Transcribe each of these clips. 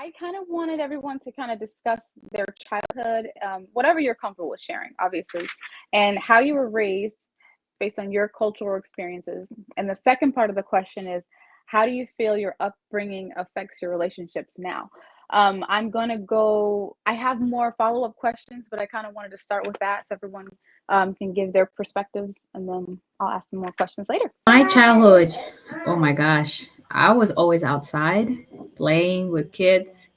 I kind of wanted everyone to kind of discuss their childhood, whatever you're comfortable with sharing, obviously, and how you were raised based on your cultural experiences. And the second part of the question is, how do you feel your upbringing affects your relationships now? I'm going to go, I have more follow up questions, but I kind of wanted to start with that so everyone can give their perspectives, and then I'll ask them more questions later. My childhood, oh my gosh, I was always outside playing with kids.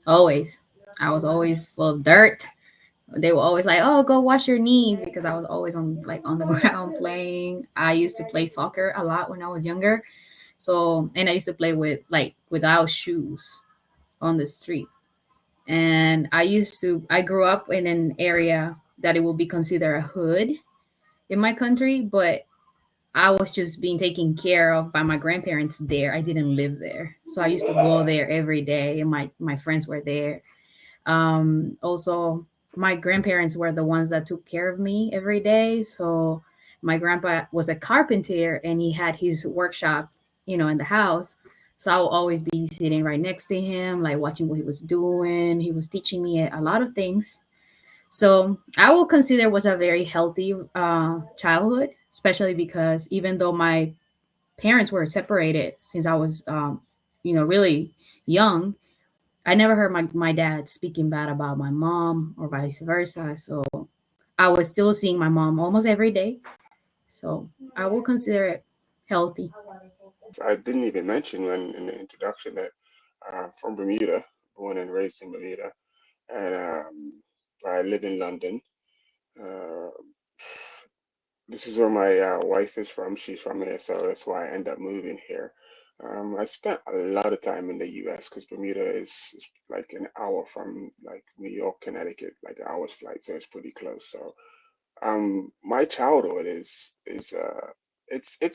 Always. I was always full of dirt. They were always like, "Oh, go wash your knees," because I was always on the ground playing. I used to play soccer a lot when I was younger. So, and I used to play with like without shoes on the street. And I grew up in an area that it would be considered a hood in my country, but I was just being taken care of by my grandparents there. I didn't live there. So I used to go there every day, and my friends were there. Also, my grandparents were the ones that took care of me every day. So my grandpa was a carpenter, and he had his workshop, in the house. So I will always be sitting right next to him, like watching what he was doing. He was teaching me a lot of things. So I will consider it was a very healthy childhood, especially because even though my parents were separated since I was, really young, I never heard my dad speaking bad about my mom or vice versa. So I was still seeing my mom almost every day. So I will consider it healthy. I didn't even mention when in the introduction that from Bermuda, born and raised in Bermuda, and I live in London. Uh, this is where my wife is from. She's from here, so that's why I end up moving here. I spent a lot of time in the U.S. because Bermuda is like an hour from like New York, Connecticut, like an hour's flight, so it's pretty close. So my childhood is it's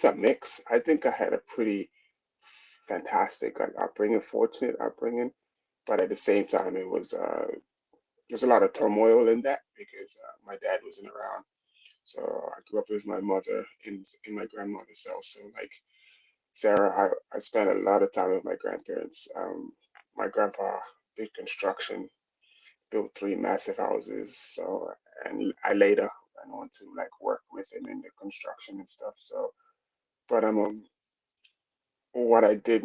a mix. I think I had a pretty fantastic like upbringing, fortunate upbringing, but at the same time it was there's a lot of turmoil in that because my dad wasn't around. So I grew up with my mother in my grandmother's house. So like Sarah, I spent a lot of time with my grandparents. My grandpa did construction, built three massive houses. So and I later went on to like work with him in the construction and stuff. So but what I did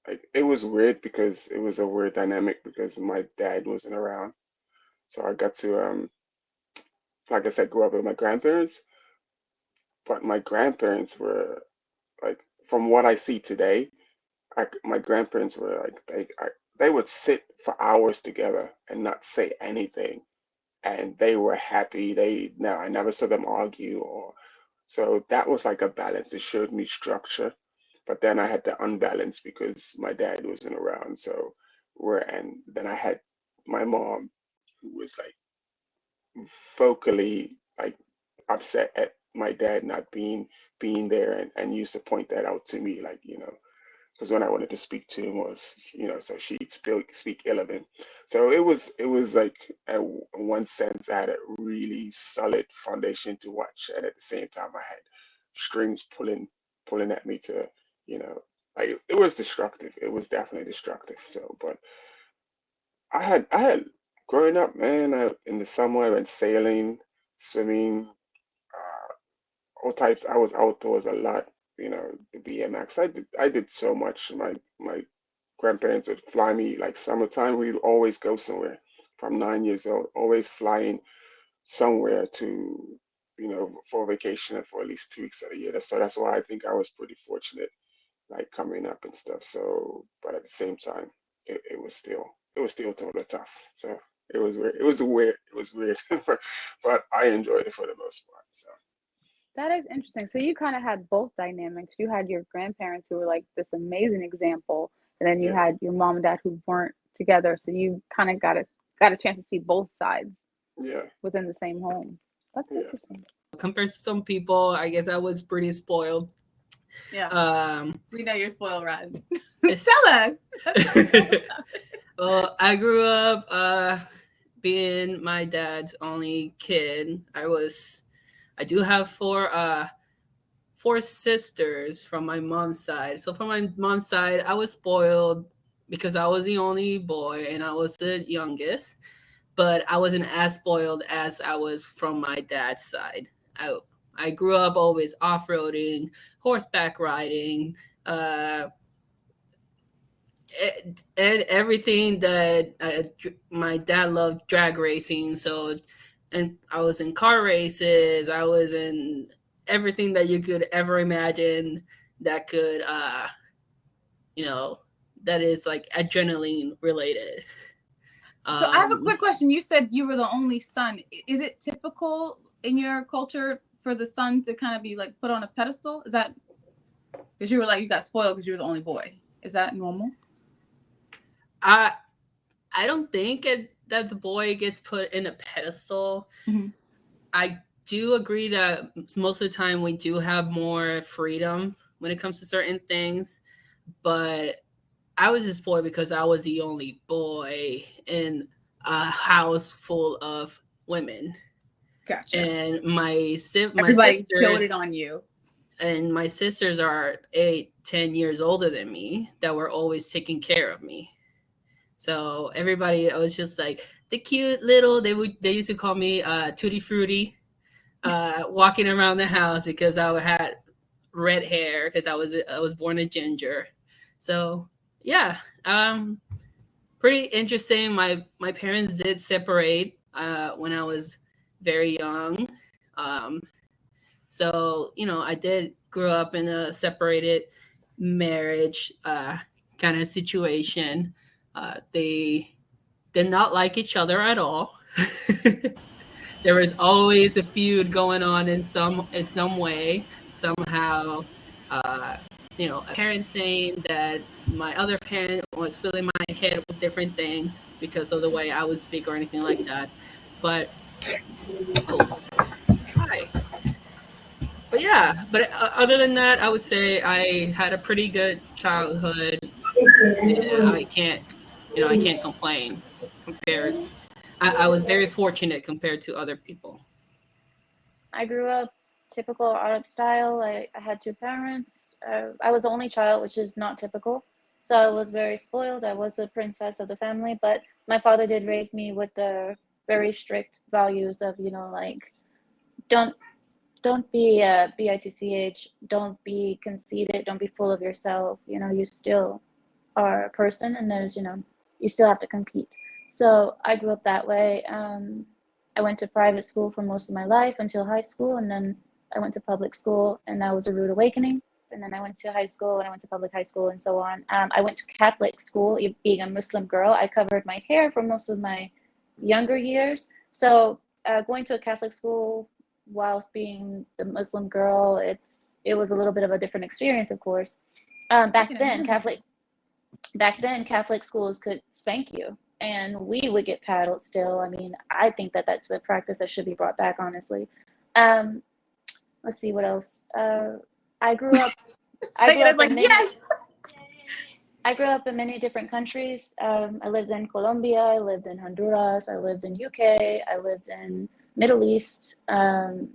like it was weird because it was a weird dynamic because my dad wasn't around. So I got to like I said, grow up with my grandparents, but my grandparents were like from what I see today, my grandparents were like they would sit for hours together and not say anything, and they were happy. They no, I never saw them argue or so that was like a balance. It showed me structure, but then I had the unbalance because my dad wasn't around. So where and then I had my mom who was like vocally like upset at my dad not being there and used to point that out to me like because when I wanted to speak to him was so she'd speak ill of him. So it was like in one sense I had a really solid foundation to watch, and at the same time I had strings pulling at me to you know like it was destructive. It was definitely destructive. So but I had growing up, man. In the summer I went sailing, swimming, all types. I was outdoors a lot. The BMX. I did so much. My grandparents would fly me like summertime. We'd always go somewhere. From 9 years old, always flying somewhere to for vacation and for at least 2 weeks of the year. So that's why I think I was pretty fortunate, like coming up and stuff. So, but at the same time, it was still totally tough. So it was weird. It was weird. It was weird, but I enjoyed it for the most part. So That is interesting. So you kind of had both dynamics. You had your grandparents who were like this amazing example, and then you yeah, had your mom and dad who weren't together. So you kind of got a chance to see both sides yeah, within the same home. That's yeah. interesting. Compared to some people, I guess I was pretty spoiled. Yeah, Um, we know you're spoiled rotten. it's, Tell us. well, I grew up being my dad's only kid. I do have four sisters from my mom's side. So from my mom's side, I was spoiled because I was the only boy and I was the youngest, but I wasn't as spoiled as I was from my dad's side. I grew up always off-roading, horseback riding, uh, and everything that my dad loved drag racing. So, and I was in car races. I was in everything that you could ever imagine that could, you know, that is like adrenaline related. So I have a quick question. You said you were the only son. Is it typical in your culture for the son to kind of be like put on a pedestal? Is that because you were like you got spoiled because you were the only boy? Is that normal? I don't think that the boy gets put in a pedestal. Mm-hmm. I do agree that most of the time we do have more freedom when it comes to certain things, but I was just spoiled because I was the only boy in a house full of women. Gotcha. And my Everybody sisters doted on you. And my sisters are 8-10 years older than me that were always taking care of me. So everybody, I was just like the cute little. They used to call me Tutti Frutti, walking around the house because I had red hair because I was born a ginger. So yeah, pretty interesting. My parents did separate when I was very young. So, I did grow up in a separated marriage kind of situation. They did not like each other at all. There was always a feud going on in some way, somehow. A parent saying that my other parent was filling my head with different things because of the way I was big or anything like that. But hi. But yeah, other than that, I would say I had a pretty good childhood. I can't complain compared. I was very fortunate compared to other people. I grew up typical Arab style. I had two parents. I was the only child, which is not typical. So I was very spoiled. I was a princess of the family, but my father did raise me with the very strict values of, like, don't be bitch, don't be conceited, don't be full of yourself. You still are a person, and you still have to compete. So I grew up that way. I went to private school for most of my life until high school, and then I went to public school, and that was a rude awakening. And then I went to high school, and I went to public high school, and so on. I went to Catholic school. Being a Muslim girl, I covered my hair for most of my younger years. So going to a Catholic school whilst being the Muslim girl, it was a little bit of a different experience, of course. Back then, Catholic schools could spank you, and we would get paddled still. I mean, I think that that's a practice that should be brought back, honestly. Let's see what else. I grew up. Yes. I grew up in many different countries. I lived in Colombia. I lived in Honduras. I lived in UK. I lived in Middle East, and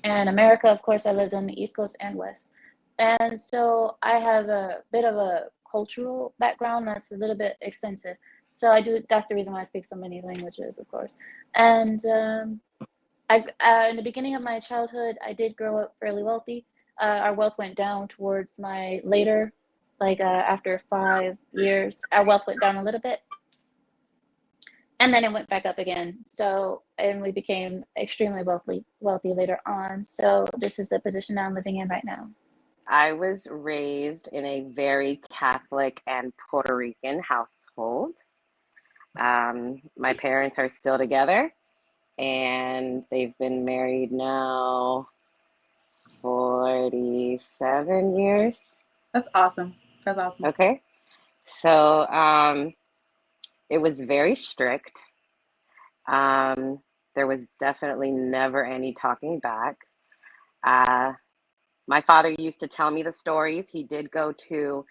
America. Of course, I lived on the East Coast and West. And so I have a bit of a cultural background that's a little bit extensive. So that's the reason why I speak so many languages, of course. And in the beginning of my childhood, I did grow up fairly wealthy. Our wealth went down towards my later, after 5 years, our wealth went down a little bit. And then it went back up again. And we became extremely wealthy later on. So this is the position I'm living in right now. I was raised in a very Catholic and Puerto Rican household. My parents are still together, and they've been married now 47 years. That's awesome. That's awesome. Okay. So it was very strict. There was definitely never any talking back. My father used to tell me the stories. He did go to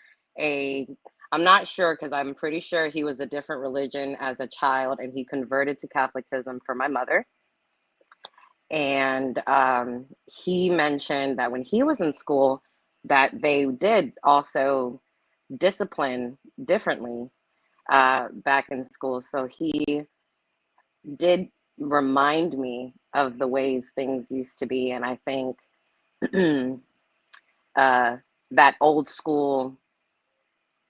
I'm not sure, because I'm pretty sure he was a different religion as a child, and he converted to Catholicism for my mother. And he mentioned that when he was in school, that they did also discipline differently back in school. So he did remind me of the ways things used to be. And I think that old school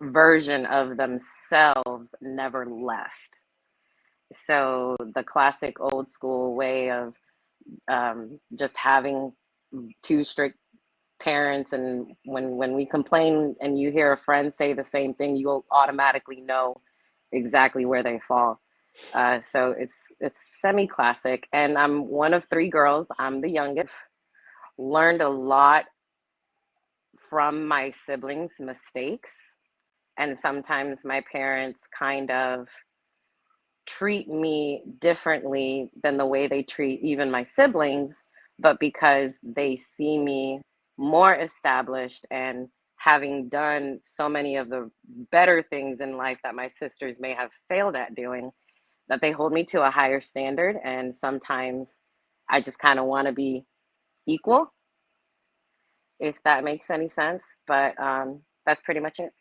version of themselves never left. So the classic old school way of just having two strict parents, and when we complain and you hear a friend say the same thing, you'll automatically know exactly where they fall. So it's semi-classic, and I'm one of three girls. I'm the youngest. Learned a lot from my siblings' mistakes, and sometimes my parents kind of treat me differently than the way they treat even my siblings, but because they see me more established and having done so many of the better things in life that my sisters may have failed at doing, that they hold me to a higher standard. And sometimes I just kind of want to be equal, if that makes any sense. But that's pretty much it.